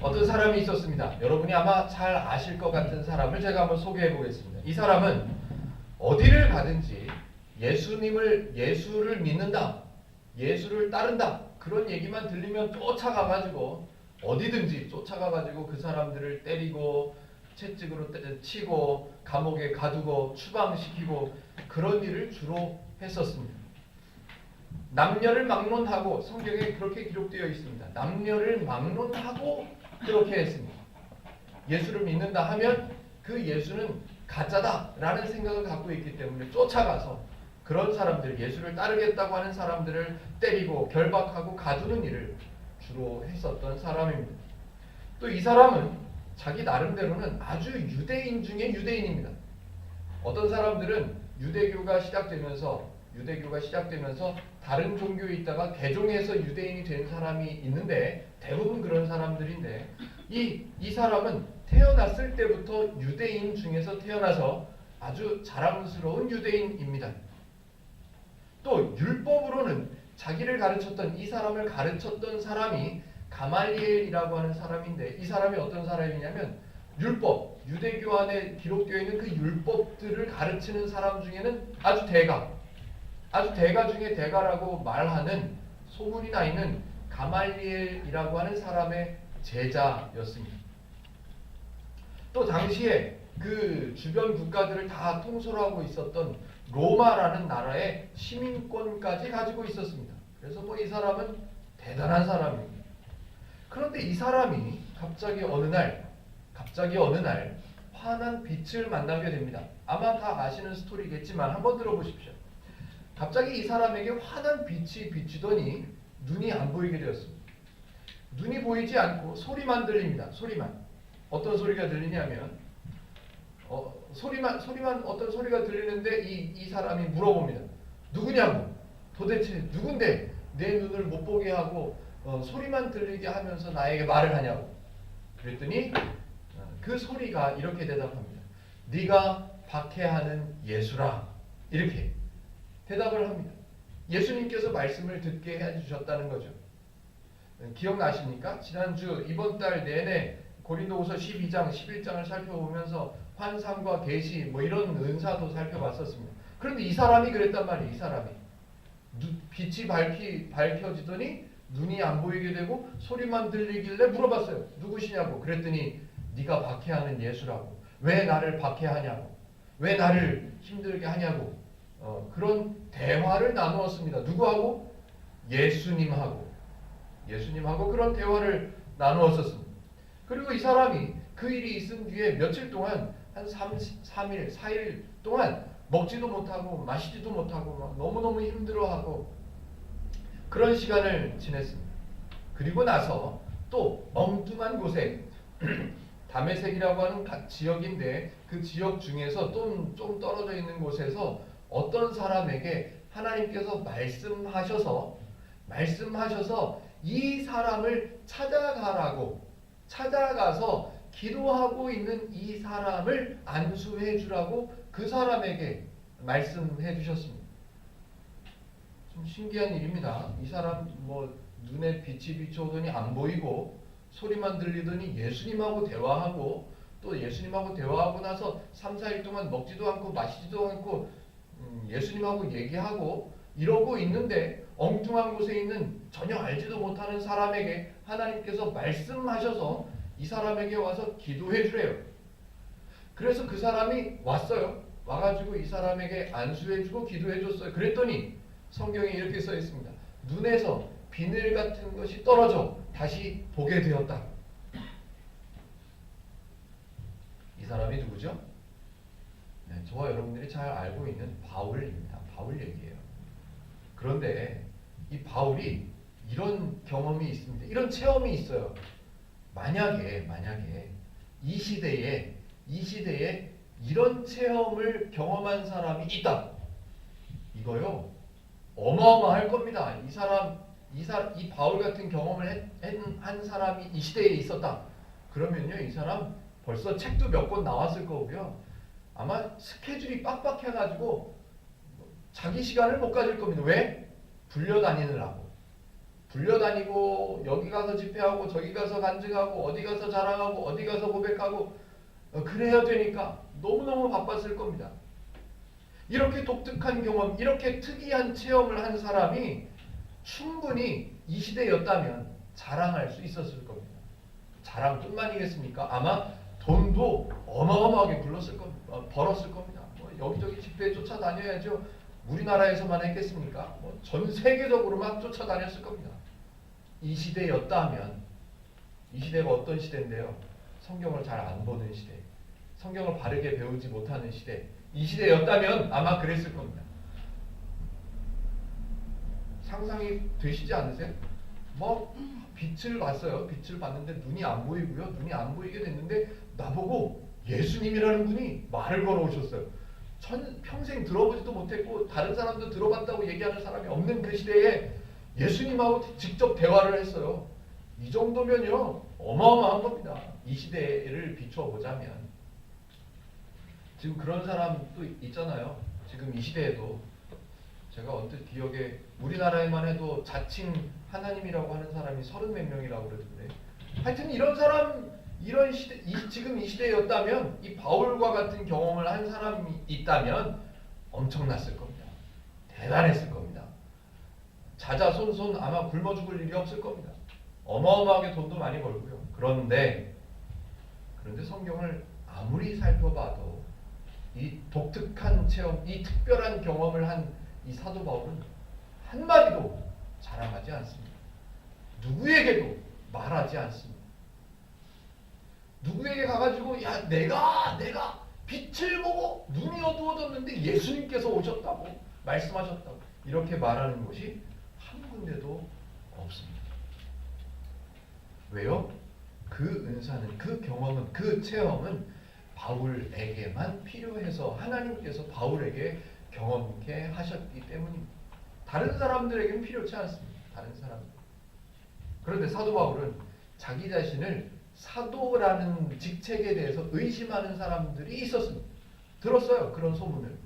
어떤 사람이 있었습니다. 여러분이 아마 잘 아실 것 같은 사람을 제가 한번 소개해 보겠습니다. 이 사람은 어디를 가든지 예수를 믿는다, 예수를 따른다, 그런 얘기만 들리면 쫓아가가지고 어디든지 쫓아가가지고 그 사람들을 때리고 채찍으로 치고 감옥에 가두고 추방시키고 그런 일을 주로 했었습니다. 남녀를 막론하고, 성경에 그렇게 기록되어 있습니다. 남녀를 막론하고 그렇게 했습니다. 예수를 믿는다 하면 그 예수는 가짜다라는 생각을 갖고 있기 때문에 쫓아가서 그런 사람들, 예수를 따르겠다고 하는 사람들을 때리고 결박하고 가두는 일을 주로 했었던 사람입니다. 또 이 사람은 자기 나름대로는 아주 유대인 중에 유대인입니다. 어떤 사람들은 유대교가 시작되면서 다른 종교에 있다가 개종해서 유대인이 된 사람이 있는데, 대부분 그런 사람들인데, 이 사람은 태어났을 때부터 유대인 중에서 태어나서 아주 자랑스러운 유대인입니다. 또 율법으로는 자기를 가르쳤던, 이 사람을 가르쳤던 사람이 가말리엘이라고 하는 사람인데, 이 사람이 어떤 사람이냐면 율법, 유대교 안에 기록되어 있는 그 율법들을 가르치는 사람 중에는 아주 대가 중에 대가라고 말하는, 소문이 나 있는 가말리엘이라고 하는 사람의 제자였습니다. 또 당시에 그 주변 국가들을 다 통솔하고 있었던 로마라는 나라의 시민권까지 가지고 있었습니다. 그래서 뭐 이 사람은 대단한 사람입니다. 그런데 이 사람이 갑자기 어느 날 환한 빛을 만나게 됩니다. 아마 다 아시는 스토리겠지만 한번 들어보십시오. 갑자기 이 사람에게 환한 빛이 비치더니 눈이 안 보이게 되었습니다. 눈이 보이지 않고 소리만 들립니다. 소리만. 어떤 소리가 들리냐면 소리만 어떤 소리가 들리는데 이 사람이 물어봅니다. 누구냐고. 도대체 누군데 내 눈을 못 보게 하고 소리만 들리게 하면서 나에게 말을 하냐고. 그랬더니 그 소리가 이렇게 대답합니다. 네가 박해하는 예수라. 이렇게 대답을 합니다. 예수님께서 말씀을 듣게 해주셨다는 거죠. 기억나십니까? 지난주 이번 달 내내 고린도후서 12장, 11장을 살펴보면서 환상과 계시 뭐 이런 은사도 살펴봤었습니다. 그런데 이 사람이 그랬단 말이에요. 이 사람이 빛이 밝혀지더니 눈이 안 보이게 되고 소리만 들리길래 물어봤어요. 누구시냐고. 그랬더니 네가 박해하는 예수라고. 왜 나를 박해하냐고. 왜 나를 힘들게 하냐고. 그런 대화를 나누었습니다. 누구하고? 예수님하고 그런 대화를 나누었었습니다. 그리고 이 사람이 그 일이 있은 뒤에 며칠 동안 한 3일, 4일 동안 먹지도 못하고 마시지도 못하고 막 너무너무 힘들어하고 그런 시간을 지냈습니다. 그리고 나서 또 엉뚱한 곳에 다메섹이라고 하는 지역인데, 그 지역 중에서 좀 떨어져 있는 곳에서 어떤 사람에게 하나님께서 말씀하셔서 이 사람을 찾아가서 기도하고 있는 이 사람을 안수해 주라고 그 사람에게 말씀해 주셨습니다. 좀 신기한 일입니다. 이 사람 뭐 눈에 빛이 비춰오더니 안 보이고 소리만 들리더니 예수님하고 대화하고, 또 예수님하고 대화하고 나서 3, 4일 동안 먹지도 않고 마시지도 않고 예수님하고 얘기하고 이러고 있는데, 엉뚱한 곳에 있는 전혀 알지도 못하는 사람에게 하나님께서 말씀하셔서 이 사람에게 와서 기도해 주래요. 그래서 그 사람이 왔어요. 와가지고 이 사람에게 안수해 주고 기도해 줬어요. 그랬더니 성경에 이렇게 써 있습니다. 눈에서 비늘 같은 것이 떨어져 다시 보게 되었다. 이 사람이 누구죠? 네, 저와 여러분들이 잘 알고 있는 바울입니다. 바울 얘기예요. 그런데 이 바울이 이런 경험이 있습니다. 이런 체험이 있어요. 만약에 이 시대에 이런 체험을 경험한 사람이 있다. 이거요, 어마어마할 겁니다. 이 바울 같은 경험을 한 사람이 이 시대에 있었다. 그러면요, 이 사람 벌써 책도 몇 권 나왔을 거고요. 아마 스케줄이 빡빡해가지고 자기 시간을 못 가질 겁니다. 왜? 불려다니느라고. 불려다니고 여기 가서 집회하고 저기 가서 간증하고 어디 가서 자랑하고 어디 가서 고백하고 그래야 되니까 너무너무 바빴을 겁니다. 이렇게 독특한 경험, 이렇게 특이한 체험을 한 사람이 충분히 이 시대였다면 자랑할 수 있었을 겁니다. 자랑뿐만이겠습니까? 아마 돈도 어마어마하게 벌었을 겁니다. 뭐 여기저기 집회에 쫓아다녀야죠. 우리나라에서만 했겠습니까? 뭐 전 세계적으로 막 쫓아다녔을 겁니다. 이 시대였다면, 이 시대가 어떤 시대인데요? 성경을 잘 안 보는 시대, 성경을 바르게 배우지 못하는 시대, 이 시대였다면 아마 그랬을 겁니다. 상상이 되시지 않으세요? 뭐 빛을 봤어요. 빛을 봤는데 눈이 안 보이고요. 눈이 안 보이게 됐는데 나보고 예수님이라는 분이 말을 걸어오셨어요. 평생 들어보지도 못했고 다른 사람도 들어봤다고 얘기하는 사람이 없는 그 시대에 예수님하고 직접 대화를 했어요. 이 정도면요 어마어마한 겁니다. 이 시대를 비춰보자면. 지금 그런 사람도 있잖아요. 지금 이 시대에도 제가 언뜻 기억에 우리나라에만 해도 자칭 하나님이라고 하는 사람이 30몇 명이라고 그러던데, 하여튼 이런 사람, 이런 시대, 지금 이 시대였다면, 이 바울과 같은 경험을 한 사람이 있다면 엄청났을 겁니다. 대단했을 겁니다. 자자손손 아마 굶어 죽을 일이 없을 겁니다. 어마어마하게 돈도 많이 벌고요. 그런데 성경을 아무리 살펴봐도 이 독특한 체험, 이 특별한 경험을 한 이 사도 바울은 한마디도 자랑하지 않습니다. 누구에게도 말하지 않습니다. 누구에게 가가지고 야 내가 빛을 보고 눈이 어두워졌는데 예수님께서 오셨다고 말씀하셨다고 이렇게 말하는 곳이 한 군데도 없습니다. 왜요? 그 은사는, 그 경험은, 그 체험은 바울에게만 필요해서 하나님께서 바울에게 경험케 하셨기 때문입니다. 다른 사람들에게는 필요치 않습니다. 다른 사람들. 그런데 사도 바울은 자기 자신을 사도라는 직책에 대해서 의심하는 사람들이 있었습니다. 들었어요. 그런 소문을.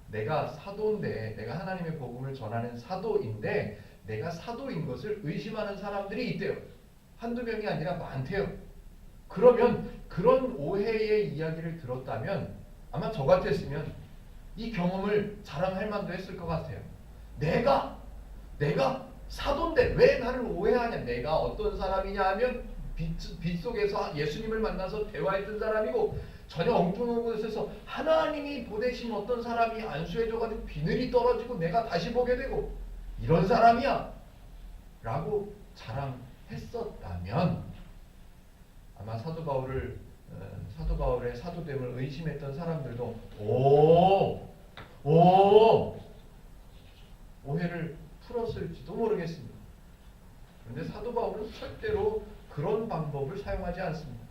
내가 사도인데, 내가 하나님의 복음을 전하는 사도인데 내가 사도인 것을 의심하는 사람들이 있대요. 한두 명이 아니라 많대요. 그러면 그런 오해의 이야기를 들었다면 아마 저 같았으면 이 경험을 자랑할 만도 했을 것 같아요. 내가 사도인데 왜 나를 오해하냐? 내가 어떤 사람이냐 하면 빛 속에서 예수님을 만나서 대화했던 사람이고 전혀 엉뚱한 곳에서 하나님이 보내신 어떤 사람이 안수해줘가지고 비늘이 떨어지고 내가 다시 보게 되고 이런 사람이야 라고 자랑했었다면 아마 사도 바울의 사도됨을 의심했던 사람들도 오해를 풀었을지도 모르겠습니다. 그런데 사도 바울은 절대로 그런 방법을 사용하지 않습니다.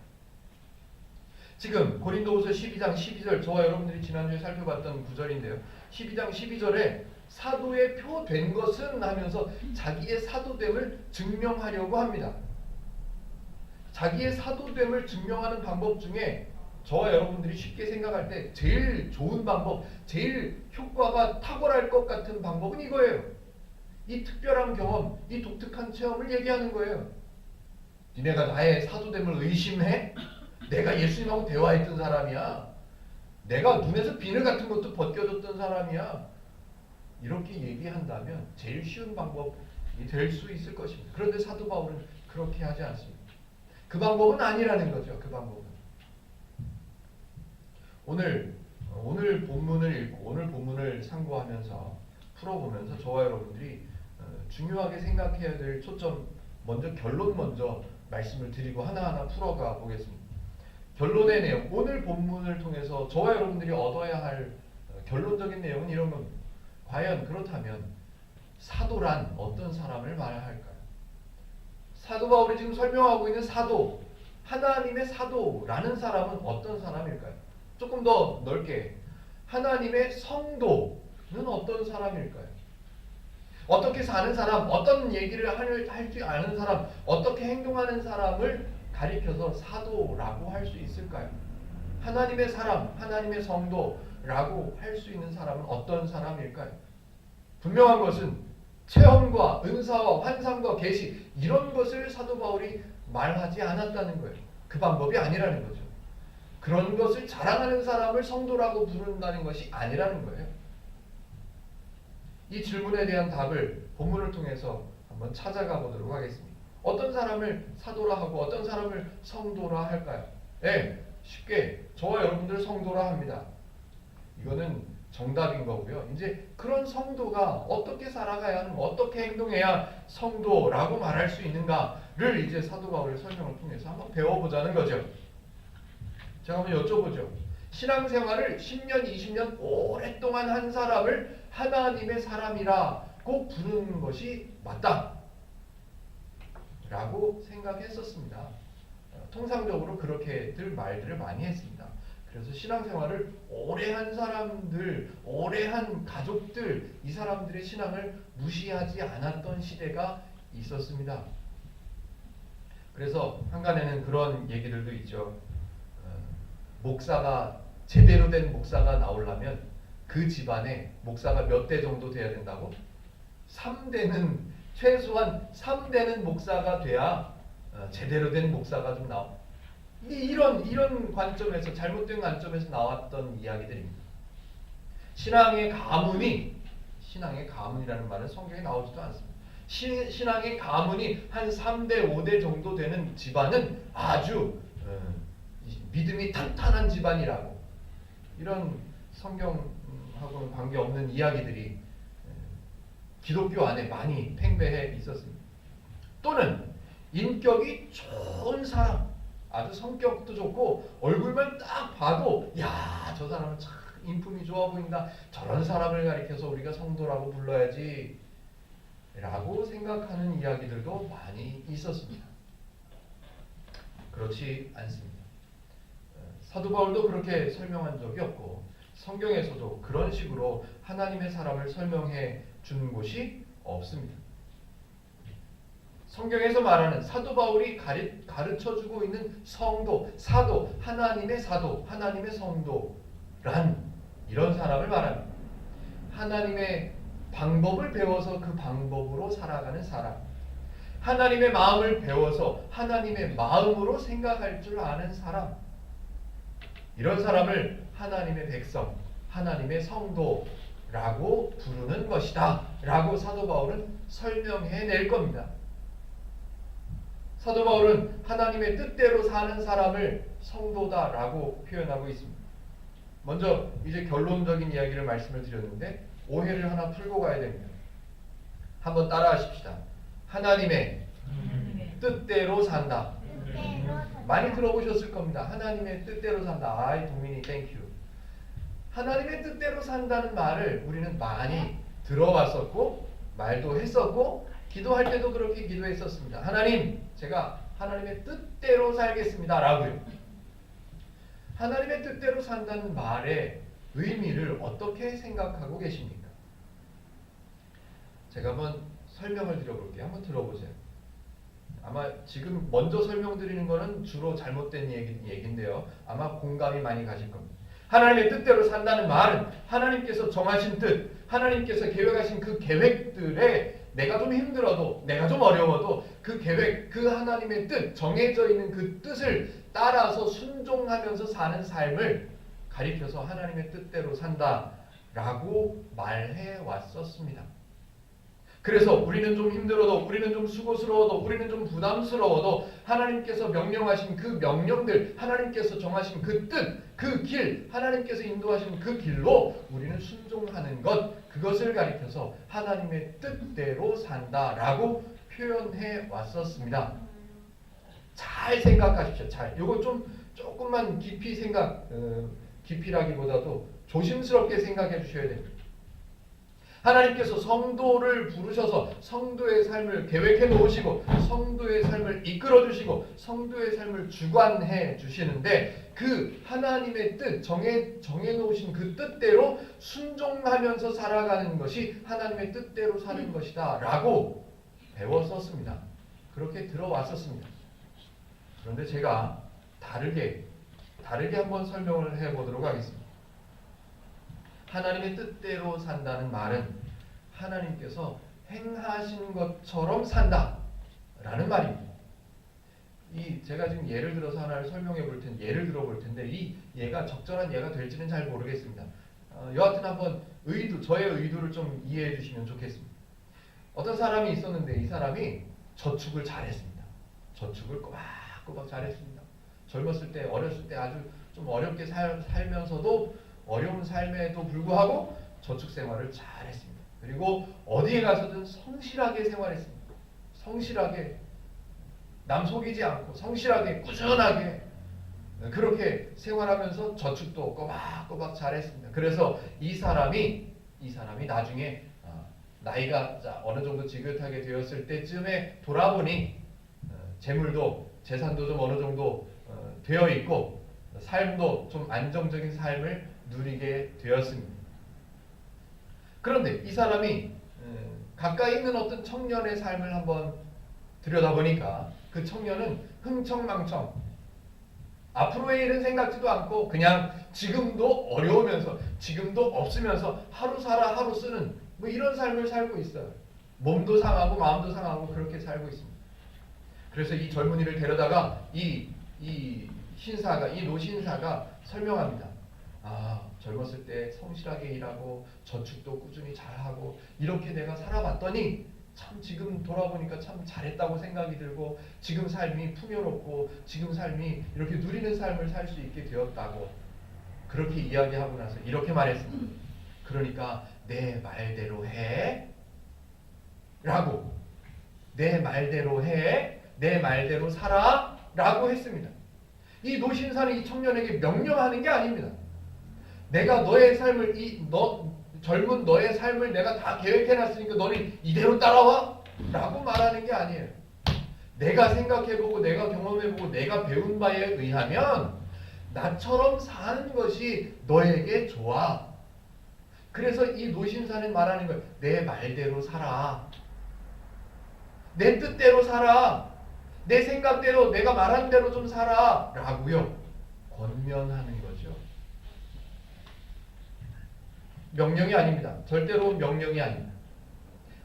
지금 고린도후서 12장 12절, 저와 여러분들이 지난주에 살펴봤던 구절인데요. 12장 12절에 사도의 표 된 것은 하면서 자기의 사도됨을 증명하려고 합니다. 자기의 사도됨을 증명하는 방법 중에 저와 여러분들이 쉽게 생각할 때 제일 좋은 방법, 제일 효과가 탁월할 것 같은 방법은 이거예요. 이 특별한 경험, 이 독특한 체험을 얘기하는 거예요. 니네가 나의 사도됨을 의심해? 내가 예수님하고 대화했던 사람이야. 내가 눈에서 비늘 같은 것도 벗겨졌던 사람이야. 이렇게 얘기한다면 제일 쉬운 방법이 될 수 있을 것입니다. 그런데 사도 바울은 그렇게 하지 않습니다. 그 방법은 아니라는 거죠. 그 방법은. 오늘 본문을 읽고 오늘 본문을 상고하면서 풀어보면서 저와 여러분들이 중요하게 생각해야 될 초점, 결론 먼저 말씀을 드리고 하나하나 풀어가 보겠습니다. 결론의 내용, 오늘 본문을 통해서 저와 여러분들이 얻어야 할 결론적인 내용은 이런 겁니다. 과연 그렇다면 사도란 어떤 사람을 말할까요? 사도 바울이 지금 설명하고 있는 사도, 하나님의 사도라는 사람은 어떤 사람일까요? 조금 더 넓게, 하나님의 성도는 어떤 사람일까요? 어떻게 사는 사람, 어떤 얘기를 할 줄 아는 사람, 어떻게 행동하는 사람을 가리켜서 사도라고 할 수 있을까요? 하나님의 사람, 하나님의 성도라고 할 수 있는 사람은 어떤 사람일까요? 분명한 것은 체험과 은사와 환상과 계시 이런 것을 사도 바울이 말하지 않았다는 거예요. 그 방법이 아니라는 거죠. 그런 것을 자랑하는 사람을 성도라고 부른다는 것이 아니라는 거예요. 이 질문에 대한 답을 본문을 통해서 한번 찾아가 보도록 하겠습니다. 어떤 사람을 사도라 하고 어떤 사람을 성도라 할까요? 네, 쉽게 저와 여러분들 성도라 합니다. 이거는 정답인 거고요. 이제 그런 성도가 어떻게 살아가야 하는, 어떻게 행동해야 성도라고 말할 수 있는가를 이제 사도 바울의 설명을 통해서 한번 배워보자는 거죠. 제가 한번 여쭤보죠. 신앙생활을 10년, 20년 오랫동안 한 사람을 하나님의 사람이라고 부르는 것이 맞다 라고 생각했었습니다. 통상적으로 그렇게들 말들을 많이 했습니다. 그래서 신앙생활을 오래 한 사람들, 오래 한 가족들, 이 사람들의 신앙을 무시하지 않았던 시대가 있었습니다. 그래서 한간에는 그런 얘기들도 있죠. 목사가, 제대로 된 목사가 나오려면 그 집안에 목사가 몇 대 정도 돼야 된다고? 3대는, 최소한 3대는 목사가 돼야 제대로 된 목사가 좀 나와. 이런 관점에서, 잘못된 관점에서 나왔던 이야기들입니다. 신앙의 가문이라는 말은 성경에 나오지도 않습니다. 신앙의 가문이 한 3대, 5대 정도 되는 집안은 아주 믿음이 탄탄한 집안이라고, 이런 성경하고는 관계없는 이야기들이 기독교 안에 많이 팽배해 있었습니다. 또는 인격이 좋은 사람, 아주 성격도 좋고 얼굴만 딱 봐도 야, 저 사람은 참 인품이 좋아 보인다, 저런 사람을 가리켜서 우리가 성도라고 불러야지 라고 생각하는 이야기들도 많이 있었습니다. 그렇지 않습니다. 사도 바울도 그렇게 설명한 적이 없고 성경에서도 그런 식으로 하나님의 사람을 설명해 준 곳이 없습니다. 성경에서 말하는 사도 바울이 가르쳐주고 있는 성도, 사도, 하나님의 성도란 이런 사람을 말합니다. 하나님의 방법을 배워서 그 방법으로 살아가는 사람, 하나님의 마음을 배워서 하나님의 마음으로 생각할 줄 아는 사람, 이런 사람을 하나님의 백성, 하나님의 성도라고 부르는 것이다 라고 사도 바울은 설명해낼 겁니다. 사도 바울은 하나님의 뜻대로 사는 사람을 성도다라고 표현하고 있습니다. 먼저 이제 결론적인 이야기를 말씀을 드렸는데 오해를 하나 풀고 가야 됩니다. 한번 따라하십시다. 하나님의 뜻대로 산다. 많이 들어보셨을 겁니다. 하나님의 뜻대로 산다. 아이 동민이 땡큐. 하나님의 뜻대로 산다는 말을 우리는 많이 들어봤었고 말도 했었고 기도할 때도 그렇게 기도했었습니다. 하나님, 제가 하나님의 뜻대로 살겠습니다 라고요. 하나님의 뜻대로 산다는 말의 의미를 어떻게 생각하고 계십니까? 제가 한번 설명을 드려볼게요. 한번 들어보세요. 아마 지금 먼저 설명드리는 거는 주로 잘못된 얘기인데요. 아마 공감이 많이 가실 겁니다. 하나님의 뜻대로 산다는 말은 하나님께서 정하신 뜻, 하나님께서 계획하신 그 계획들에 내가 좀 힘들어도, 내가 좀 어려워도 그 계획, 그 하나님의 뜻, 정해져 있는 그 뜻을 따라서 순종하면서 사는 삶을 가리켜서 하나님의 뜻대로 산다라고 말해 왔었습니다. 그래서 우리는 좀 힘들어도, 우리는 좀 수고스러워도, 우리는 좀 부담스러워도 하나님께서 명령하신 그 명령들, 하나님께서 정하신 그 뜻, 그 길, 하나님께서 인도하신 그 길로 우리는 순종하는 것, 그것을 가리켜서 하나님의 뜻대로 산다라고 표현해 왔었습니다. 잘 생각하십시오. 잘. 요거 조금만 깊이 깊이라기보다도 조심스럽게 생각해 주셔야 됩니다. 하나님께서 성도를 부르셔서 성도의 삶을 계획해 놓으시고 성도의 삶을 이끌어 주시고 성도의 삶을 주관해 주시는데 그 하나님의 뜻, 정해 놓으신 그 뜻대로 순종하면서 살아가는 것이 하나님의 뜻대로 사는 것이다 라고 배웠었습니다. 그렇게 들어왔었습니다. 그런데 제가 다르게 한번 설명을 해보도록 하겠습니다. 하나님의 뜻대로 산다는 말은 하나님께서 행하신 것처럼 산다라는 말입니다. 제가 지금 예를 들어서 하나를 설명해 볼 텐데, 예를 들어 볼 텐데, 이 예가 적절한 예가 될지는 잘 모르겠습니다. 여하튼 한번 저의 의도를 좀 이해해 주시면 좋겠습니다. 어떤 사람이 있었는데 이 사람이 저축을 잘했습니다. 저축을 꼬박꼬박 잘했습니다. 젊었을 때, 어렸을 때 아주 좀 어렵게 살면서도 어려운 삶에도 불구하고 저축 생활을 잘했습니다. 그리고 어디에 가서든 성실하게 생활했습니다. 성실하게, 남 속이지 않고 성실하게 꾸준하게 그렇게 생활하면서 저축도 꼬박꼬박 잘했습니다. 그래서 이 사람이 나중에 나이가 어느 정도 지긋하게 되었을 때쯤에 돌아보니 재산도 좀 어느 정도 되어 있고 삶도 좀 안정적인 삶을 누리게 되었습니다. 그런데 이 사람이 가까이 있는 어떤 청년의 삶을 한번 들여다보니까 그 청년은 흥청망청 앞으로의 일은 생각지도 않고 그냥 지금도 어려우면서 지금도 없으면서 하루 살아 하루 쓰는 뭐 이런 삶을 살고 있어요. 몸도 상하고 마음도 상하고 그렇게 살고 있습니다. 그래서 이 젊은이를 데려다가 이 노신사가 설명합니다. 젊었을 때 성실하게 일하고 저축도 꾸준히 잘하고 이렇게 내가 살아봤더니 참 지금 돌아보니까 참 잘했다고 생각이 들고 지금 삶이 풍요롭고 지금 삶이 이렇게 누리는 삶을 살 수 있게 되었다고 그렇게 이야기하고 나서 이렇게 말했습니다. 그러니까 내 말대로 해 라고, 내 말대로 해, 내 말대로 살아 라고 했습니다. 이 노신사는 이 청년에게 명령하는 게 아닙니다. 내가 너의 삶을 젊은 너의 삶을 내가 다 계획해놨으니까 너는 이대로 따라와 라고 말하는 게 아니에요. 내가 생각해보고 내가 경험해보고 내가 배운 바에 의하면 나처럼 사는 것이 너에게 좋아. 그래서 이 노신사는 말하는 거예요. 내 말대로 살아. 내 뜻대로 살아. 내 생각대로 내가 말한 대로 좀 살아 라고요 권면하는 거죠. 명령이 아닙니다. 절대로 명령이 아닙니다.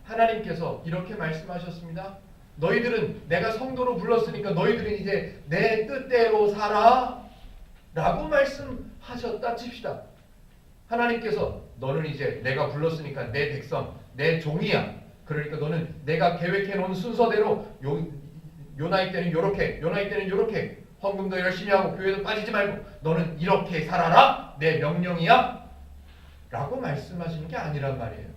하나님께서 이렇게 말씀하셨습니다. 너희들은 내가 성도로 불렀으니까 너희들은 이제 내 뜻대로 살아 라고 말씀하셨다 칩시다. 하나님께서 너는 이제 내가 불렀으니까 내 백성, 내 종이야. 그러니까 너는 내가 계획해 놓은 순서대로 요 나이 때는 요렇게, 요 나이 때는 요렇게 헌금도 열심히 하고 교회도 빠지지 말고 너는 이렇게 살아라. 내 명령이야. 라고 말씀하시는 게 아니란 말이에요.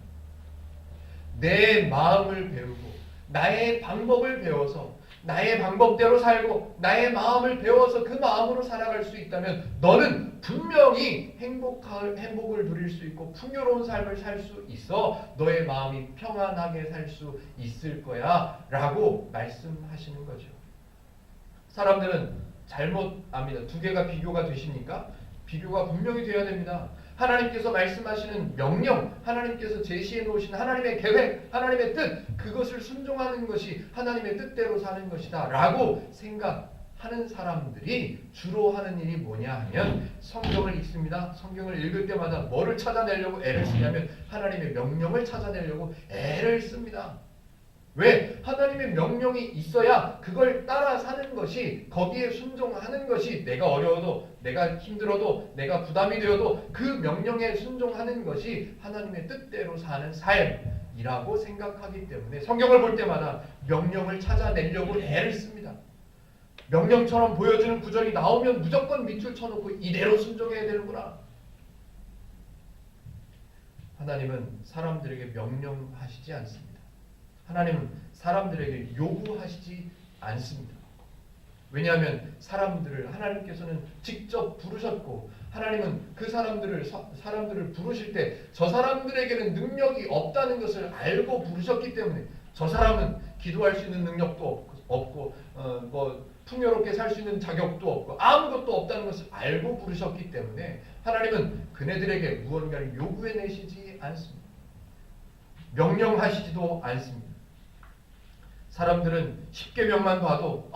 내 마음을 배우고 나의 방법을 배워서 나의 방법대로 살고 나의 마음을 배워서 그 마음으로 살아갈 수 있다면 너는 분명히 행복을 누릴 수 있고 풍요로운 삶을 살 수 있어. 너의 마음이 평안하게 살 수 있을 거야 라고 말씀하시는 거죠. 사람들은 잘못 압니다. 두 개가 비교가 되십니까? 비교가 분명히 되어야 됩니다. 하나님께서 말씀하시는 명령, 하나님께서 제시해 놓으신 하나님의 계획, 하나님의 뜻, 그것을 순종하는 것이 하나님의 뜻대로 사는 것이다 라고 생각하는 사람들이 주로 하는 일이 뭐냐 하면 성경을 읽습니다. 성경을 읽을 때마다 뭐를 찾아내려고 애를 쓰냐면 하나님의 명령을 찾아내려고 애를 씁니다. 왜? 하나님의 명령이 있어야 그걸 따라 사는 것이, 거기에 순종하는 것이, 내가 어려워도 내가 힘들어도 내가 부담이 되어도 그 명령에 순종하는 것이 하나님의 뜻대로 사는 삶이라고 생각하기 때문에 성경을 볼 때마다 명령을 찾아내려고 애를 씁니다. 명령처럼 보여주는 구절이 나오면 무조건 밑줄 쳐놓고 이대로 순종해야 되는구나. 하나님은 사람들에게 명령하시지 않습니다. 하나님은 사람들에게 요구하시지 않습니다. 왜냐하면 하나님께서는 직접 부르셨고 하나님은 그 사람들을 부르실 때 저 사람들에게는 능력이 없다는 것을 알고 부르셨기 때문에 저 사람은 기도할 수 있는 능력도 없고 풍요롭게 살 수 있는 자격도 없고 아무것도 없다는 것을 알고 부르셨기 때문에 하나님은 그네들에게 무언가를 요구해 내시지 않습니다. 명령하시지도 않습니다. 사람들은 10계명만 봐도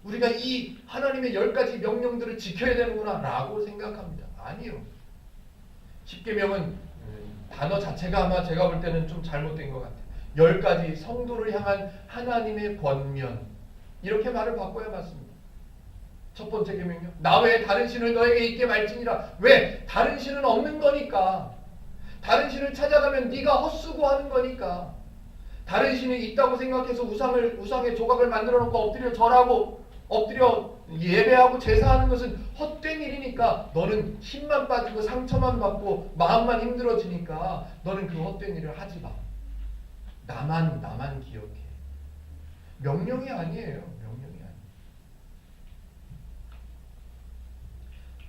우리가 이 하나님의 10가지 명령들을 지켜야 되는구나 라고 생각합니다. 아니요. 10계명은 단어 자체가 아마 제가 볼 때는 좀 잘못된 것 같아요. 10가지 성도를 향한 하나님의 권면, 이렇게 말을 바꿔야 맞습니다. 첫 번째 계명요. 나 외에 다른 신을 너에게 있게 말지니라. 왜? 다른 신은 없는 거니까. 다른 신을 찾아가면 네가 헛수고하는 거니까. 다른 신이 있다고 생각해서 우상의 조각을 만들어 놓고 엎드려 절하고 엎드려 예배하고 제사하는 것은 헛된 일이니까 너는 힘만 빠지고 상처만 받고 마음만 힘들어지니까 너는 그 헛된 일을 하지 마. 나만 기억해. 명령이 아니에요. 명령이 아니에요.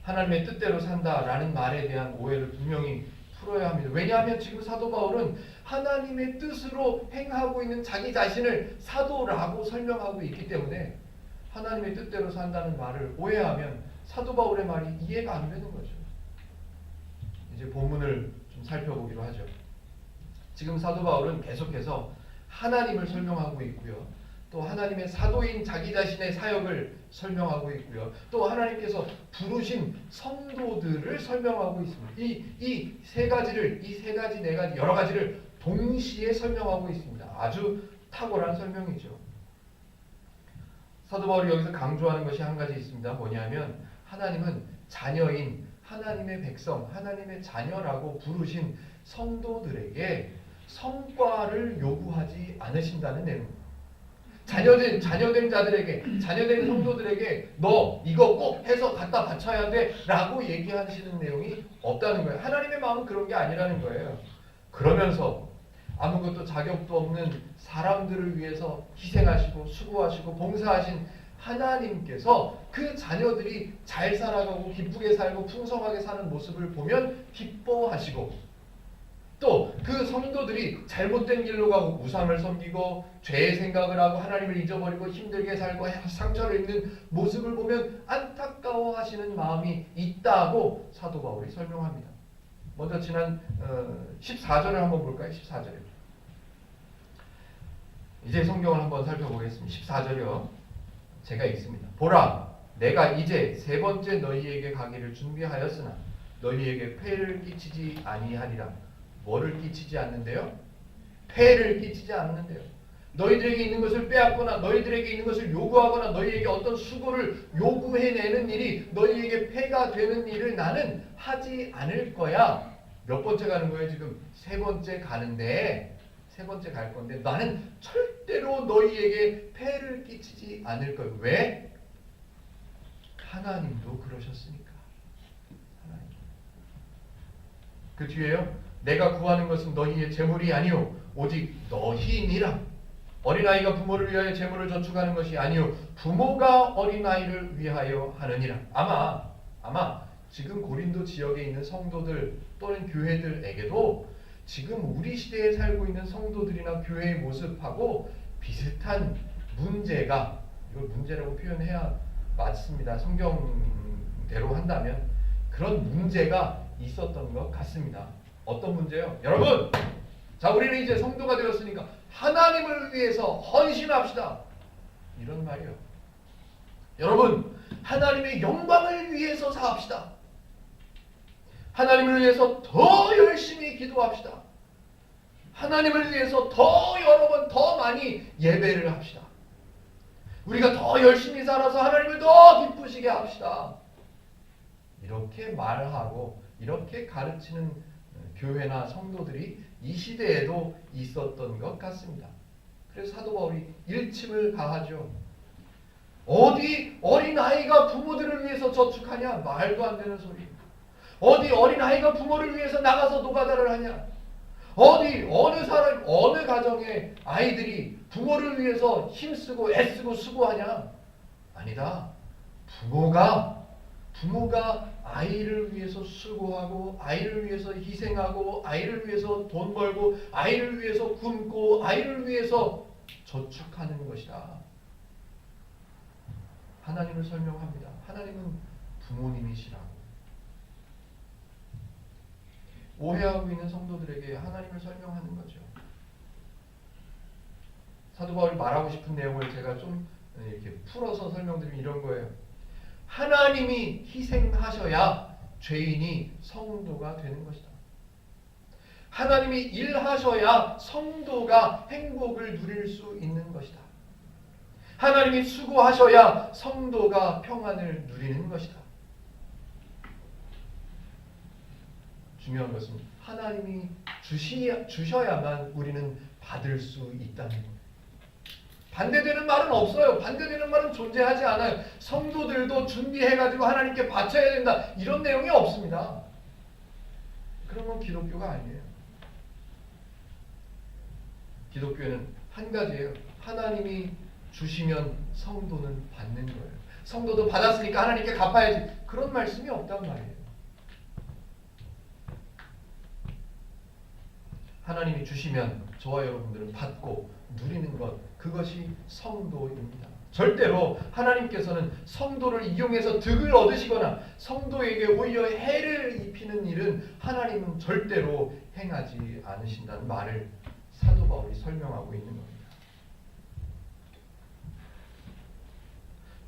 하나님의 뜻대로 산다라는 말에 대한 오해를 분명히 풀어야 합니다. 왜냐하면 지금 사도 바울은 하나님의 뜻으로 행하고 있는 자기 자신을 사도라고 설명하고 있기 때문에 하나님의 뜻대로 산다는 말을 오해하면 사도 바울의 말이 이해가 안 되는 거죠. 이제 본문을 좀 살펴보기로 하죠. 지금 사도 바울은 계속해서 하나님을 설명하고 있고요. 또 하나님의 사도인 자기 자신의 사역을 설명하고 있고요. 또 하나님께서 부르신 성도들을 설명하고 있습니다. 이 세 가지를, 네 가지, 여러 가지를 동시에 설명하고 있습니다. 아주 탁월한 설명이죠. 사도 바울이 여기서 강조하는 것이 한 가지 있습니다. 뭐냐면 하나님은 자녀인 하나님의 백성, 하나님의 자녀라고 부르신 성도들에게 성과를 요구하지 않으신다는 내용입니다. 자녀된 자들에게, 자녀된 성도들에게 너 이거 꼭 해서 갖다 바쳐야 돼 라고 얘기하시는 내용이 없다는 거예요. 하나님의 마음은 그런 게 아니라는 거예요. 그러면서 아무것도 자격도 없는 사람들을 위해서 희생하시고 수고하시고 봉사하신 하나님께서 그 자녀들이 잘 살아가고 기쁘게 살고 풍성하게 사는 모습을 보면 기뻐하시고, 또 그 성도들이 잘못된 길로 가고 우상을 섬기고 죄의 생각을 하고 하나님을 잊어버리고 힘들게 살고 상처를 입는 모습을 보면 안타까워하시는 마음이 있다고 사도 바울이 설명합니다. 먼저 지난 14절을 한번 볼까요? 14절에 이제 성경을 한번 살펴보겠습니다. 14절이요. 제가 읽습니다. 보라, 내가 이제 세 번째 너희에게 가기를 준비하였으나 너희에게 폐를 끼치지 아니하리라. 뭐를 끼치지 않는데요? 폐를 끼치지 않는데요. 너희들에게 있는 것을 빼앗거나 너희들에게 있는 것을 요구하거나 너희에게 어떤 수고를 요구해내는 일이 너희에게 폐가 되는 일을 나는 하지 않을 거야. 몇 번째 가는 거예요? 지금 세 번째 가는데, 세 번째 갈 건데 나는 절대로 너희에게 폐를 끼치지 않을 거예요. 왜? 하나님도 그러셨으니까. 하나님. 그 뒤에요. 내가 구하는 것은 너희의 재물이 아니요 오직 너희니라. 어린아이가 부모를 위하여 재물을 저축하는 것이 아니요 부모가 어린아이를 위하여 하느니라. 아마 지금 고린도 지역에 있는 성도들 또는 교회들에게도 지금 우리 시대에 살고 있는 성도들이나 교회의 모습하고 비슷한 문제가, 이걸 문제라고 표현해야 맞습니다. 성경대로 한다면 그런 문제가 있었던 것 같습니다. 어떤 문제요? 여러분, 자, 우리는 이제 성도가 되었으니까 하나님을 위해서 헌신합시다. 이런 말이요. 여러분, 하나님의 영광을 위해서 사합시다. 하나님을 위해서 더 열심히 기도합시다. 하나님을 위해서 더 여러 번 더 많이 예배를 합시다. 우리가 더 열심히 살아서 하나님을 더 기쁘시게 합시다. 이렇게 말하고 이렇게 가르치는 교회나 성도들이 이 시대에도 있었던 것 같습니다. 그래서 사도 바울이 일침을 가하죠. 어디 어린아이가 부모들을 위해서 저축하냐? 말도 안 되는 소리. 어디 어린아이가 부모를 위해서 나가서 노가다를 하냐? 어느 사람, 어느 가정의 아이들이 부모를 위해서 힘쓰고 애쓰고 수고하냐? 아니다. 부모가 아이를 위해서 수고하고 아이를 위해서 희생하고 아이를 위해서 돈 벌고 아이를 위해서 굶고 아이를 위해서 저축하는 것이다. 하나님을 설명합니다. 하나님은 부모님이시라고. 오해하고 있는 성도들에게 하나님을 설명하는 거죠. 사도 바울이 말하고 싶은 내용을 제가 좀 이렇게 풀어서 설명드리면 이런 거예요. 하나님이 희생하셔야 죄인이 성도가 되는 것이다. 하나님이 일하셔야 성도가 행복을 누릴 수 있는 것이다. 하나님이 수고하셔야 성도가 평안을 누리는 것이다. 중요한 것은 하나님이 주셔야만 우리는 받을 수 있다는 것. 반대되는 말은 없어요. 반대되는 말은 존재하지 않아요. 성도들도 준비해가지고 하나님께 바쳐야 된다, 이런 내용이 없습니다. 그런 건 기독교가 아니에요. 기독교에는 한 가지예요. 하나님이 주시면 성도는 받는 거예요. 성도도 받았으니까 하나님께 갚아야지, 그런 말씀이 없단 말이에요. 하나님이 주시면 저와 여러분들은 받고 누리는 것, 그것이 성도입니다. 절대로 하나님께서는 성도를 이용해서 득을 얻으시거나 성도에게 오히려 해를 입히는 일은 하나님은 절대로 행하지 않으신다는 말을 사도 바울이 설명하고 있는 겁니다.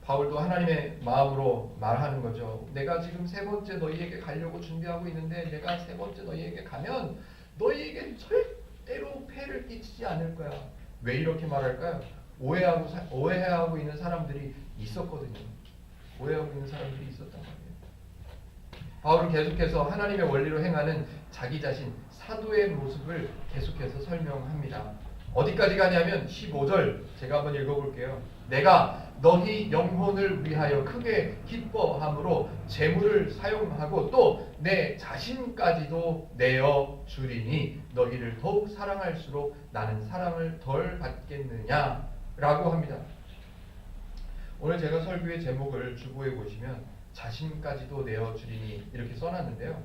바울도 하나님의 마음으로 말하는 거죠. 내가 지금 세 번째 너희에게 가려고 준비하고 있는데 내가 세 번째 너희에게 가면 너희에게 절대로 폐를 끼치지 않을 거야. 왜 이렇게 말할까요? 오해하고 있는 사람들이 있었거든요. 오해하고 있는 사람들이 있었단 말이에요. 바울은 계속해서 하나님의 원리로 행하는 자기 자신, 사도의 모습을 계속해서 설명합니다. 어디까지 가냐면 15절 제가 한번 읽어볼게요. 내가 너희 영혼을 위하여 크게 기뻐함으로 재물을 사용하고 또 내 자신까지도 내어 주리니 너희를 더욱 사랑할수록 나는 사랑을 덜 받겠느냐 라고 합니다. 오늘 제가 설교의 제목을 주보에 보시면 자신까지도 내어 주리니 이렇게 써놨는데요.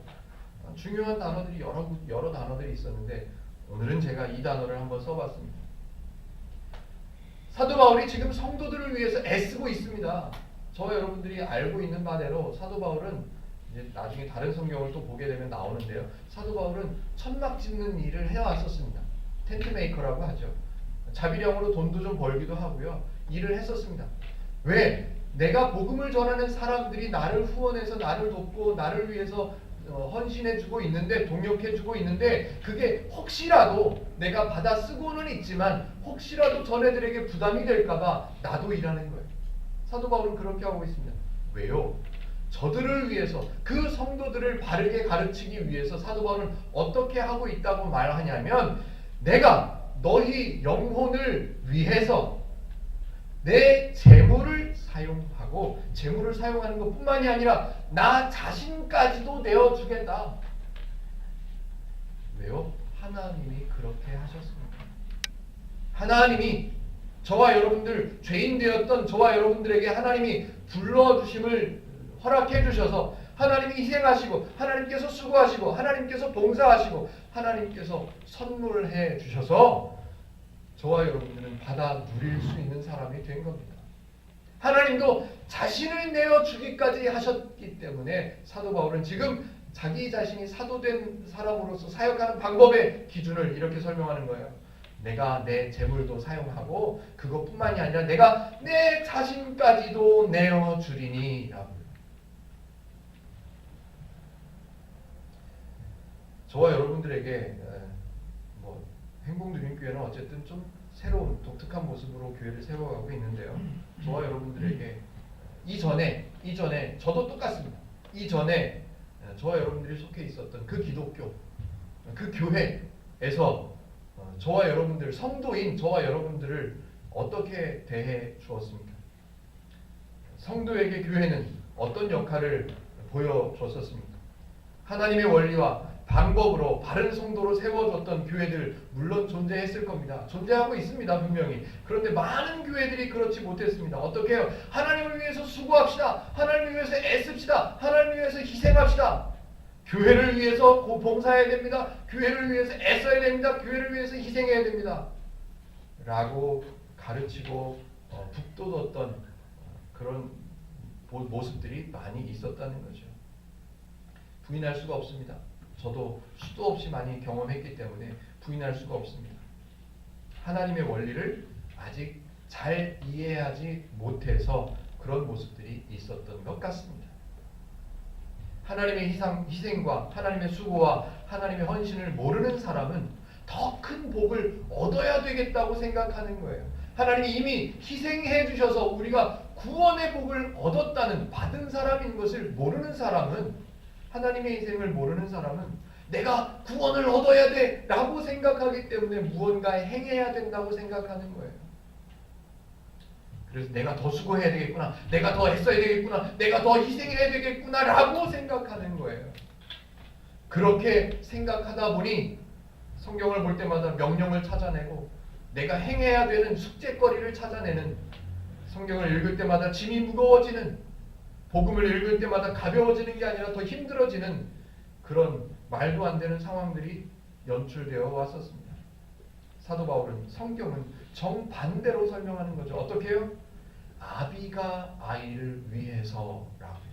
중요한 단어들이 여러 단어들이 있었는데 오늘은 제가 이 단어를 한번 써봤습니다. 사도 바울이 지금 성도들을 위해서 애쓰고 있습니다. 저와 여러분들이 알고 있는 바대로 사도 바울은 이제 나중에 다른 성경을 또 보게 되면 나오는데요. 사도 바울은 천막 짓는 일을 해왔었습니다. 텐트 메이커라고 하죠. 자비령으로 돈도 좀 벌기도 하고요. 일을 했었습니다. 왜? 내가 복음을 전하는 사람들이 나를 후원해서 나를 돕고 나를 위해서 헌신해주고 있는데, 동역해주고 있는데 그게 혹시라도 내가 받아 쓰고는 있지만 혹시라도 전애들에게 부담이 될까봐 나도 일하는 거예요. 사도 바울은 그렇게 하고 있습니다. 왜요? 저들을 위해서, 그 성도들을 바르게 가르치기 위해서 사도 바울은 어떻게 하고 있다고 말하냐면 내가 너희 영혼을 위해서 내 재물을 사용하고, 재물을 사용하는 것뿐만이 아니라 나 자신까지도 내어주겠다. 왜요? 하나님이 그렇게 하셨습니다. 하나님이 저와 여러분들, 죄인 되었던 저와 여러분들에게 하나님이 불러주심을 허락해 주셔서 하나님이 희생하시고 하나님께서 수고하시고 하나님께서 봉사하시고 하나님께서 선물해 주셔서 저와 여러분들은 받아 누릴 수 있는 사람이 된 겁니다. 하나님도 자신을 내어주기까지 하셨기 때문에 사도 바울은 지금 자기 자신이 사도된 사람으로서 사역하는 방법의 기준을 이렇게 설명하는 거예요. 내가 내 재물도 사용하고 그것뿐만이 아니라 내가 내 자신까지도 내어주리니 라고. 저와 여러분들에게 행복누림교회는 어쨌든 좀 새로운 독특한 모습으로 교회를 세워가고 있는데요. 저와 여러분들에게 이전에 저도 똑같습니다. 이전에 저와 여러분들이 속해 있었던 그 기독교, 그 교회에서 저와 여러분들, 성도인 저와 여러분들을 어떻게 대해 주었습니까? 성도에게 교회는 어떤 역할을 보여줬었습니까? 하나님의 원리와 방법으로 바른 성도로 세워줬던 교회들 물론 존재했을 겁니다. 존재하고 있습니다, 분명히. 그런데 많은 교회들이 그렇지 못했습니다. 어떻게 해요? 하나님을 위해서 수고합시다. 하나님을 위해서 애씁시다. 하나님을 위해서 희생합시다. 교회를 위해서 봉사해야 됩니다. 교회를 위해서 애써야 됩니다. 교회를 위해서 희생해야 됩니다. 라고 가르치고 북돋웠던 그런 모습들이 많이 있었다는 거죠. 부인할 수가 없습니다. 저도 수도 없이 많이 경험했기 때문에 부인할 수가 없습니다. 하나님의 원리를 아직 잘 이해하지 못해서 그런 모습들이 있었던 것 같습니다. 하나님의 희생과 하나님의 수고와 하나님의 헌신을 모르는 사람은 더 큰 복을 얻어야 되겠다고 생각하는 거예요. 하나님이 이미 희생해 주셔서 우리가 구원의 복을 얻었다는 받은 사람인 것을 모르는 사람은, 하나님의 희생을 모르는 사람은 내가 구원을 얻어야 돼 라고 생각하기 때문에 무언가 행해야 된다고 생각하는 거예요. 그래서 내가 더 수고해야 되겠구나, 내가 더 애써야 되겠구나, 내가 더 희생해야 되겠구나 라고 생각하는 거예요. 그렇게 생각하다 보니 성경을 볼 때마다 명령을 찾아내고 내가 행해야 되는 숙제거리를 찾아내는, 성경을 읽을 때마다 짐이 무거워지는, 복음을 읽을 때마다 가벼워지는 게 아니라 더 힘들어지는 그런 말도 안 되는 상황들이 연출되어 왔었습니다. 사도 바울은 성경은 정반대로 설명하는 거죠. 어떻게 해요? 아비가 아이를 위해서라고요.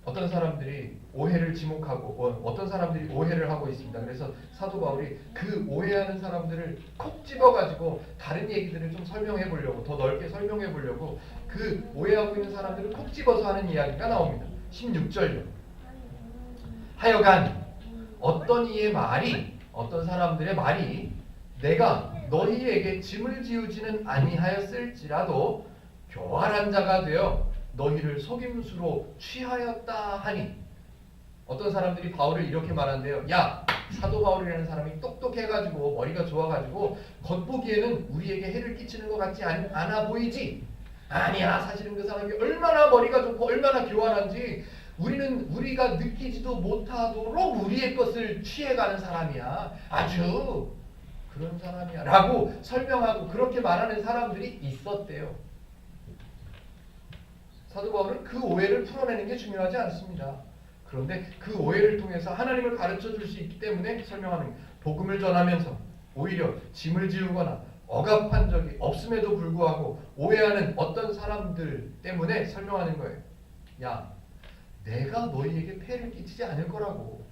어떤 사람들이 오해를 지목하고 어떤 사람들이 오해를 하고 있습니다. 그래서 사도 바울이 그 오해하는 사람들을 콕 집어가지고 다른 얘기들을 좀 설명해 보려고, 더 넓게 설명해 보려고 그 오해하고 있는 사람들을 콕 집어서 하는 이야기가 나옵니다. 16절요. 하여간 어떤 이의 말이, 어떤 사람들의 말이 내가 너희에게 짐을 지우지는 아니하였을지라도 교활한 자가 되어 너희를 속임수로 취하였다 하니, 어떤 사람들이 바울을 이렇게 말한대요. 야, 사도 바울이라는 사람이 똑똑해가지고 머리가 좋아가지고 겉보기에는 우리에게 해를 끼치는 것 같지 않아 보이지? 아니야, 사실은 그 사람이 얼마나 머리가 좋고 얼마나 교활한지 우리가 느끼지도 못하도록 우리의 것을 취해가는 사람이야. 아주 그런 사람이야 라고 설명하고 그렇게 말하는 사람들이 있었대요. 사도 바울은 그 오해를 풀어내는 게 중요하지 않습니다. 그런데 그 오해를 통해서 하나님을 가르쳐 줄 수 있기 때문에 설명하는, 복음을 전하면서 오히려 짐을 지우거나 억압한 적이 없음에도 불구하고 오해하는 어떤 사람들 때문에 설명하는 거예요. 야, 내가 너희에게 폐를 끼치지 않을 거라고.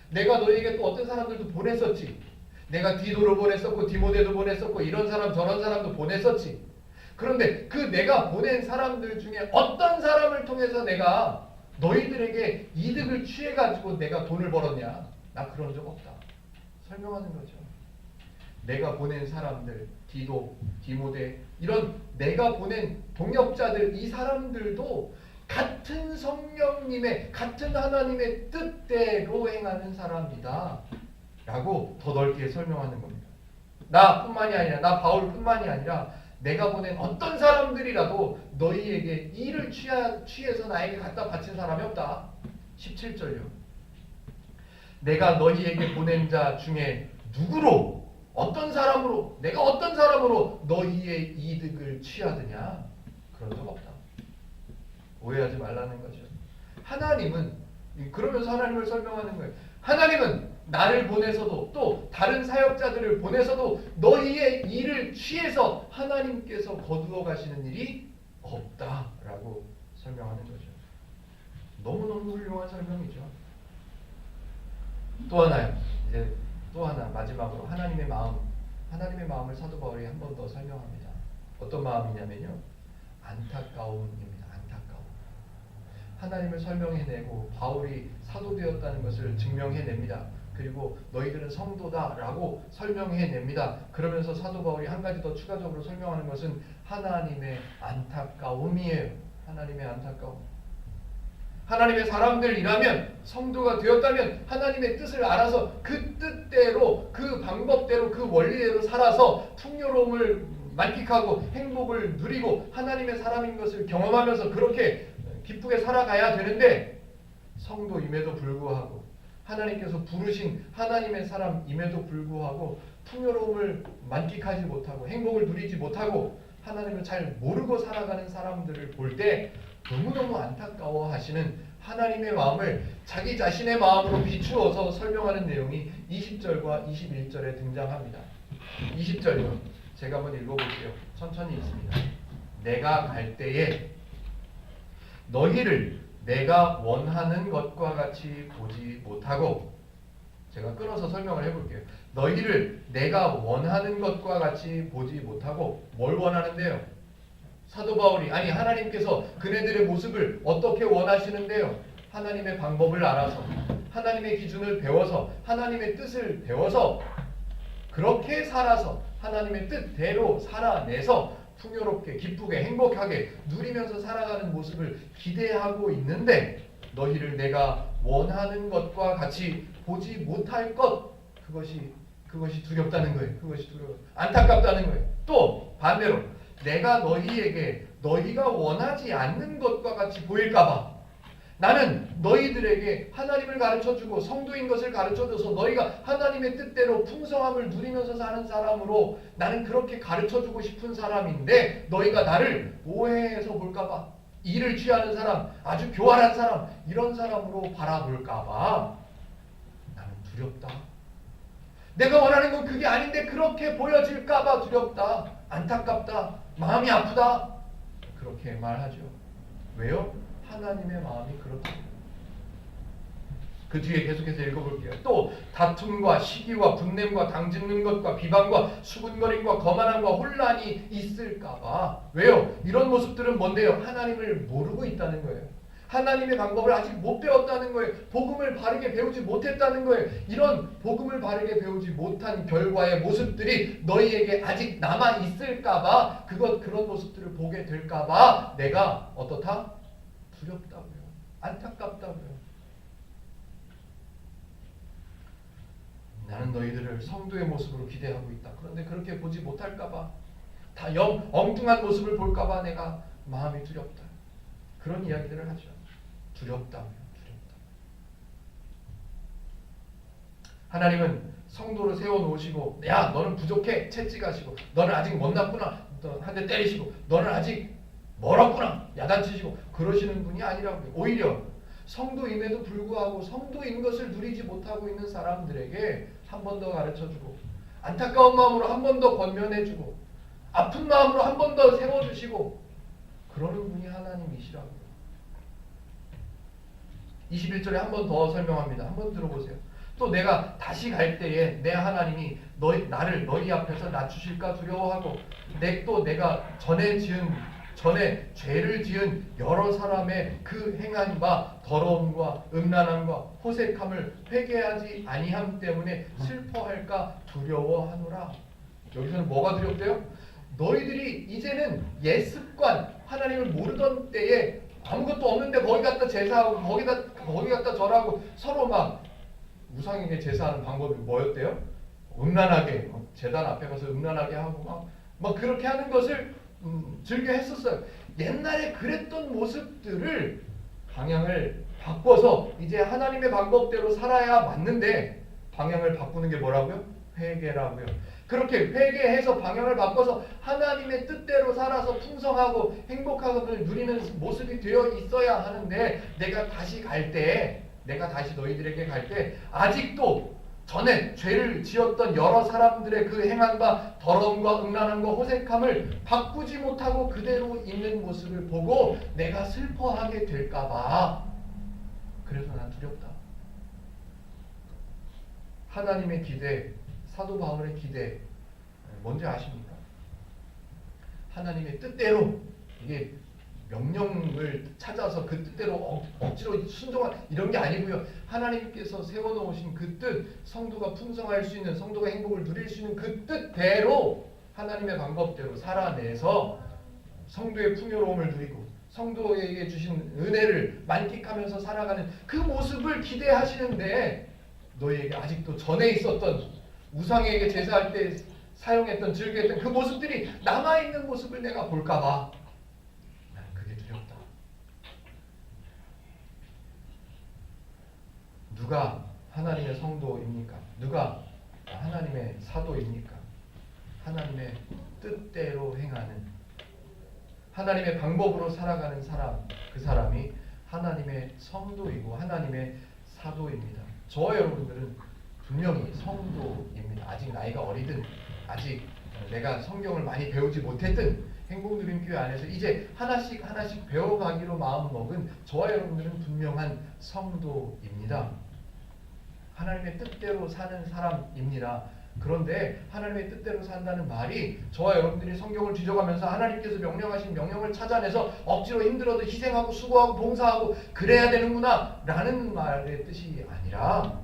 내가 너희에게 또 어떤 사람들도 보냈었지. 내가 디도를 보냈었고 디모데도 보냈었고 이런 사람 저런 사람도 보냈었지. 그런데 그 내가 보낸 사람들 중에 어떤 사람을 통해서 내가 너희들에게 이득을 취해가지고 내가 돈을 벌었냐? 나 그런 적 없다. 설명하는 거죠. 내가 보낸 사람들, 디도, 디모데, 이런 내가 보낸 동역자들, 이 사람들도 같은 성령님의, 같은 하나님의 뜻대로 행하는 사람이다 라고 더 넓게 설명하는 겁니다. 나뿐만이 아니라, 나 바울뿐만이 아니라 내가 보낸 어떤 사람들이라도 너희에게 일을 취해서 나에게 갖다 바친 사람이 없다. 17절요. 내가 너희에게 보낸 자 중에 누구로, 어떤 사람으로, 내가 어떤 사람으로 너희의 이득을 취하느냐? 그런 적 없다. 오해하지 말라는 거죠. 하나님은, 그러면서 하나님을 설명하는 거예요. 하나님은 나를 보내서도 또 다른 사역자들을 보내서도 너희의 일을 취해서 하나님께서 거두어 가시는 일이 없다라고 설명하는 거죠. 너무너무 훌륭한 설명이죠. 또 하나요. 이제 또 하나 마지막으로 하나님의 마음을 사도 바울이 한 번 더 설명합니다. 어떤 마음이냐면요. 안타까움입니다. 하나님을 설명해내고 바울이 사도 되었다는 것을 증명해냅니다. 그리고 너희들은 성도다라고 설명해냅니다. 그러면서 사도 바울이 한 가지 더 추가적으로 설명하는 것은 하나님의 안타까움이에요. 하나님의 안타까움. 하나님의 사람들이라면, 성도가 되었다면 하나님의 뜻을 알아서 그 뜻대로, 그 방법대로, 그 원리대로 살아서 풍요로움을 만끽하고 행복을 누리고 하나님의 사람인 것을 경험하면서 그렇게 기쁘게 살아가야 되는데, 성도임에도 불구하고 하나님께서 부르신 하나님의 사람임에도 불구하고 풍요로움을 만끽하지 못하고 행복을 누리지 못하고 하나님을 잘 모르고 살아가는 사람들을 볼 때 너무너무 안타까워 하시는 하나님의 마음을 자기 자신의 마음으로 비추어서 설명하는 내용이 20절과 21절에 등장합니다. 20절이요. 제가 한번 읽어볼게요. 천천히 읽습니다. 내가 갈 때에 너희를 내가 원하는 것과 같이 보지 못하고, 제가 끊어서 설명을 해볼게요. 너희를 내가 원하는 것과 같이 보지 못하고, 뭘 원하는데요? 사도 바울이 아니 하나님께서 그네들의 모습을 어떻게 원하시는데요? 하나님의 방법을 알아서 하나님의 기준을 배워서 하나님의 뜻을 배워서 그렇게 살아서 하나님의 뜻대로 살아내서 풍요롭게 기쁘게 행복하게 누리면서 살아가는 모습을 기대하고 있는데 너희를 내가 원하는 것과 같이 보지 못할 것 그것이 두렵다는 거예요. 그것이 두려워 안타깝다는 거예요. 또 반대로 내가 너희에게 너희가 원하지 않는 것과 같이 보일까봐 나는 너희들에게 하나님을 가르쳐주고 성도인 것을 가르쳐줘서 너희가 하나님의 뜻대로 풍성함을 누리면서 사는 사람으로 나는 그렇게 가르쳐주고 싶은 사람인데 너희가 나를 오해해서 볼까봐 일을 취하는 사람, 아주 교활한 사람 이런 사람으로 바라볼까봐 나는 두렵다. 내가 원하는 건 그게 아닌데 그렇게 보여질까봐 두렵다. 안타깝다. 마음이 아프다. 그렇게 말하죠. 왜요? 하나님의 마음이 그렇다. 그 뒤에 계속해서 읽어볼게요. 또 다툼과 시기와 분냄과 당짓는 것과 비방과 수군거림과 거만함과 혼란이 있을까봐. 왜요? 이런 모습들은 뭔데요? 하나님을 모르고 있다는 거예요. 하나님의 방법을 아직 못 배웠다는 거예요. 복음을 바르게 배우지 못했다는 거예요. 이런 복음을 바르게 배우지 못한 결과의 모습들이 너희에게 아직 남아 있을까봐 그런 모습들을 보게 될까봐 내가 어떻다? 두렵다고요. 안타깝다고요. 나는 너희들을 성도의 모습으로 기대하고 있다. 그런데 그렇게 보지 못할까봐 다 엉뚱한 모습을 볼까봐 내가 마음이 두렵다. 그런 이야기들을 하죠. 두렵다고요. 두렵다. 하나님은 성도를 세워놓으시고 야 너는 부족해 채찍하시고 너는 아직 못났구나 한 대 때리시고 너는 아직 멀었구나 야단치시고 그러시는 분이 아니라고요. 오히려 성도임에도 불구하고 성도인 것을 누리지 못하고 있는 사람들에게 한 번 더 가르쳐주고 안타까운 마음으로 한 번 더 권면해주고 아픈 마음으로 한 번 더 세워주시고 그러는 분이 하나님이시라고요. 21절에 한 번 더 설명합니다. 한 번 들어보세요. 또 내가 다시 갈 때에 내 하나님이 나를 너희 앞에서 낮추실까 두려워하고 또 내가 전에 죄를 지은 여러 사람의 그 행한 바 더러움과 음란함과 호색함을 회개하지 아니함 때문에 슬퍼할까 두려워하노라. 여기서는 뭐가 두렵대요? 너희들이 이제는 옛습관 하나님을 모르던 때에 아무것도 없는데 거기 갖다 제사하고 거기 갖다 절하고 서로 막 우상에게 제사하는 방법이 뭐였대요? 음란하게 제단 앞에 가서 음란하게 하고 막 그렇게 하는 것을 즐겨 했었어요. 옛날에 그랬던 모습들을 방향을 바꿔서 이제 하나님의 방법대로 살아야 맞는데 방향을 바꾸는 게 뭐라고요? 회개라고요. 그렇게 회개해서 방향을 바꿔서 하나님의 뜻대로 살아서 풍성하고 행복함을 누리는 모습이 되어 있어야 하는데 내가 다시 너희들에게 갈 때 아직도 전에 죄를 지었던 여러 사람들의 그 행한 바 더러움과 음란함과 호색함을 바꾸지 못하고 그대로 있는 모습을 보고 내가 슬퍼하게 될까봐 그래서 난 두렵다. 하나님의 기대, 사도 바울의 기대 뭔지 아십니까? 하나님의 뜻대로 이게 명령을 찾아서 그 뜻대로 억지로 순종한 이런 게 아니고요. 하나님께서 세워놓으신 그 뜻, 성도가 풍성할 수 있는, 성도가 행복을 누릴 수 있는 그 뜻대로 하나님의 방법대로 살아내서 성도의 풍요로움을 누리고 성도에게 주신 은혜를 만끽하면서 살아가는 그 모습을 기대하시는데 너희에게 아직도 전에 있었던 우상에게 제사할 때 사용했던 즐겼던 그 모습들이 남아있는 모습을 내가 볼까봐 나는 그게 두렵다. 누가 하나님의 성도입니까? 누가 하나님의 사도입니까? 하나님의 뜻대로 행하는 하나님의 방법으로 살아가는 사람, 그 사람이 하나님의 성도이고 하나님의 사도입니다. 저와 여러분들은 분명히 성도입니다. 아직 나이가 어리든 아직 내가 성경을 많이 배우지 못했든 행복누림교회 안에서 이제 하나씩 배워가기로 마음먹은 저와 여러분들은 분명한 성도입니다. 하나님의 뜻대로 사는 사람입니다. 그런데 하나님의 뜻대로 산다는 말이 저와 여러분들이 성경을 뒤져가면서 하나님께서 명령하신 명령을 찾아내서 억지로 힘들어도 희생하고 수고하고 봉사하고 그래야 되는구나 라는 말의 뜻이 아니라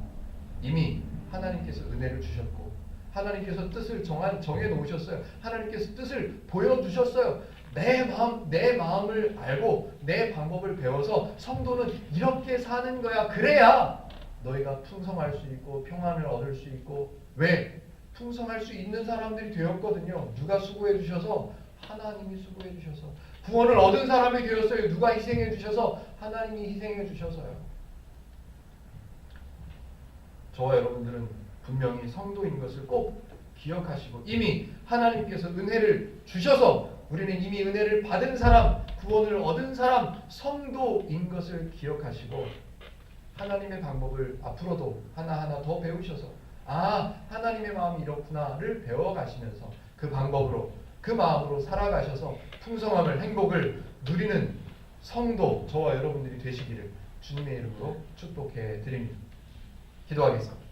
이미 하나님께서 은혜를 주셨고 하나님께서 뜻을 정해 놓으셨어요. 하나님께서 뜻을 보여주셨어요. 내 마음을 알고 내 방법을 배워서 성도는 이렇게 사는 거야. 그래야 너희가 풍성할 수 있고 평안을 얻을 수 있고 왜? 풍성할 수 있는 사람들이 되었거든요. 누가 수고해 주셔서? 하나님이 수고해 주셔서. 구원을 얻은 사람이 되었어요. 누가 희생해 주셔서? 하나님이 희생해 주셔서요. 저와 여러분들은 분명히 성도인 것을 꼭 기억하시고 이미 하나님께서 은혜를 주셔서 우리는 이미 은혜를 받은 사람, 구원을 얻은 사람, 성도인 것을 기억하시고 하나님의 방법을 앞으로도 하나하나 더 배우셔서 하나님의 마음이 이렇구나를 배워가시면서 그 방법으로 그 마음으로 살아가셔서 풍성함을 행복을 누리는 성도 저와 여러분들이 되시기를 주님의 이름으로 축복해 드립니다. 기도하겠습니다.